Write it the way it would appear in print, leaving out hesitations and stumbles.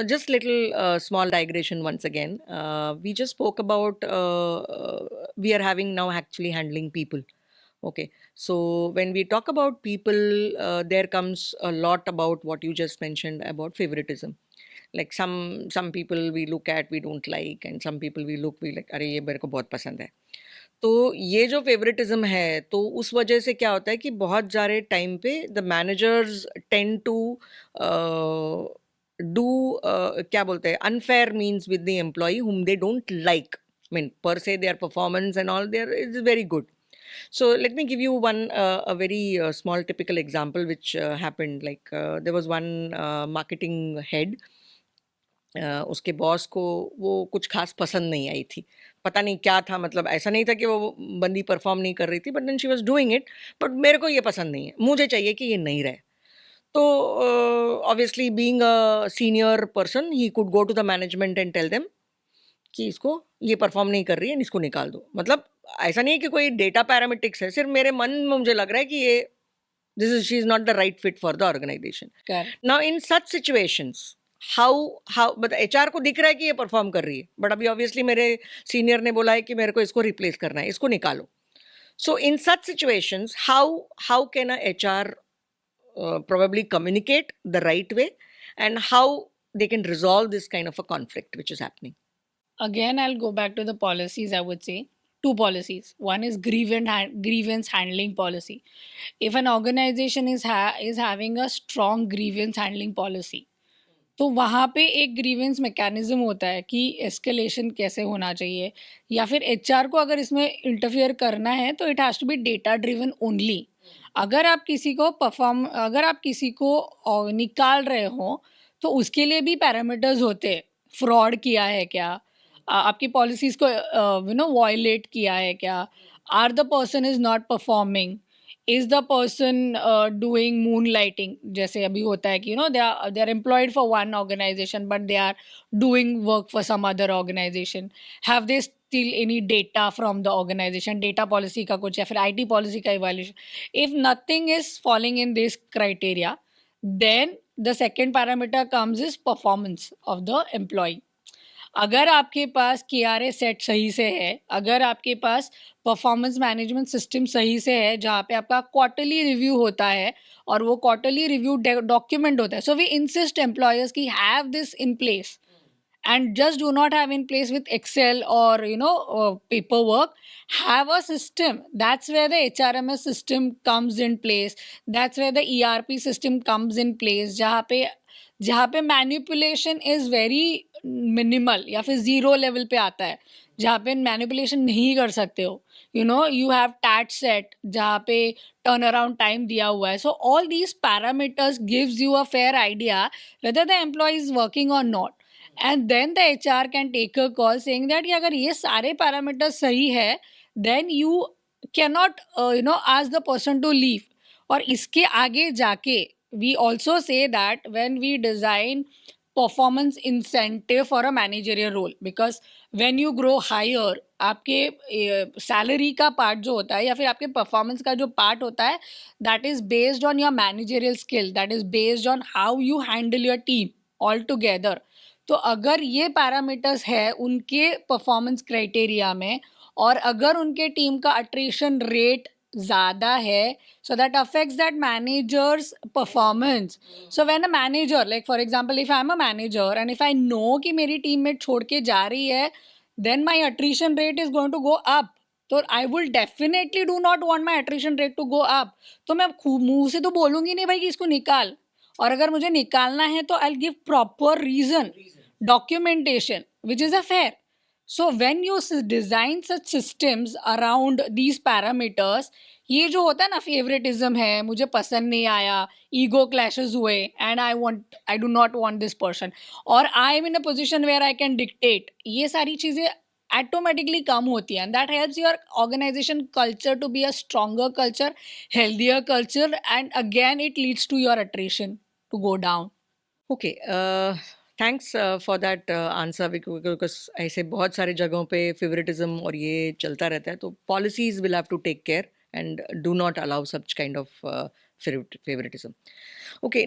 just little small digression once again. We just spoke about we are having now actually handling people. Okay, so when we talk about people, there comes a lot about what you just mentioned about favoritism. Like some people we look at we don't like, and some people we like अरे ये मेरे को बहुत पसंद है. तो ये जो फेवरेटिज्म है तो उस वजह से क्या होता है कि बहुत सारे टाइम पे the managers tend to do क्या बोलते हैं unfair means with the employee whom they don't like mean per se their performance and all there is very good. So let me give you one a very small typical example which happened. Like there was one marketing head. उसके boss को वो कुछ खास पसंद नहीं आई थी. पता नहीं क्या था, मतलब ऐसा नहीं था कि वो बंदी परफॉर्म नहीं कर रही थी, but then she was doing it. But मेरे को ये पसंद नहीं है, मुझे चाहिए कि ये नहीं रहे. तो obviously being a senior person he could go to the management and tell them कि इसको ये परफॉर्म नहीं कर रही है, इसको निकाल दो. मतलब ऐसा नहीं है कि कोई डेटा पैरामीट्रिक्स है, सिर्फ मेरे मन में मुझे लग रहा है कि ये this is she is not the right fit for the organisation. Now in such situations how but HR को दिख रहा है कि ये परफॉर्म कर रही है, बट अभी ऑब्वियसली मेरे सीनियर ने बोला है कि मेरे को इसको रिप्लेस करना है, इसको निकालो. So in such situations how can a HR probably communicate the right way, and how they can resolve this kind of a conflict which is happening? Again, I'll go back to the policies. I would say two policies. One is grievance handling policy. If an organization is having a strong grievance handling policy, तो वहाँ पे एक grievance mechanism होता है कि escalation कैसे होना चाहिए, या फिर एचआर को अगर इसमें इंटरफियर करना है तो it has to be data driven only. अगर आप किसी को निकाल रहे हो तो उसके लिए भी पैरामीटर्स होते हैं. फ्रॉड किया है क्या, आपकी पॉलिसीज़ को वायलेट किया है क्या, or the person is not performing, is the person doing moonlighting, जैसे अभी होता है कि they are employed for one organization but they are doing work for some other organization. Have they steal any data from the organization, data policy का कुछ, या फिर IT policy का evaluation. If nothing is falling in this criteria, then the second parameter comes is performance of the employee. अगर आपके पास KRA set सही से है, अगर आपके पास परफॉर्मेंस मैनेजमेंट सिस्टम सही से है, जहाँ पे आपका क्वार्टरली रिव्यू होता है और वो क्वार्टरली रिव्यू डॉक्यूमेंट होता है, सो वी इंसिस्ट एम्प्लॉयर्स की have this in place, and just do not have in place with Excel or paperwork. Have a system. That's where the HRMS system comes in place. That's where the ERP system comes in place, जहाँ पे manipulation is very minimal या फिर zero level पे आता है, जहाँ पे manipulation नहीं कर सकते हो. यू हैव टैट सेट जहाँ पे टर्न अराउंड टाइम दिया हुआ है. So all these parameters gives you a fair idea whether the employee is working or not. And then the HR can take a call saying that कि अगर ये सारे parameters सही है, then you can not ask the person to leave. और इसके आगे जाके we also say that when we design performance incentive for a managerial role, because when you grow higher, आपके सैलरी का पार्ट जो होता है या फिर आपके परफॉर्मेंस का जो पार्ट होता है, that is based on your managerial skill, that is based on how you handle your team all together. तो अगर ये पैरामीटर्स है उनके परफॉर्मेंस क्राइटेरिया में, और अगर उनके टीम का अट्रिशन रेट ज़्यादा है, so that affects that manager's performance. So when a manager, like for example if I'm a manager and if I know कि मेरी teammate छोड़ के जा रही है, then my attrition rate is going to go up. तो I will definitely do not want my attrition rate to go up. तो मैं मुंह से तो बोलूँगी नहीं भाई कि इसको निकाल, और अगर मुझे निकालना है तो I'll give proper reason, documentation, which is a fair. So when you design such systems around these parameters, ये जो होता है ना फेवरेटिज्म है, मुझे पसंद नहीं आया, ईगो क्लैशेस हुए, and I do not want this person, और I am in a position where I can dictate, ये सारी चीज़ें ऑटोमेटिकली कम होती हैं. And that helps your organisation culture to be a stronger culture, healthier culture, and again it leads to your attrition to go down. Okay, thanks for that answer, because ऐसे बहुत सारे जगहों पे फेवरेटिज्म और ये चलता रहता है, तो policies will have to take care and do not allow such kind of favoritism. Okay.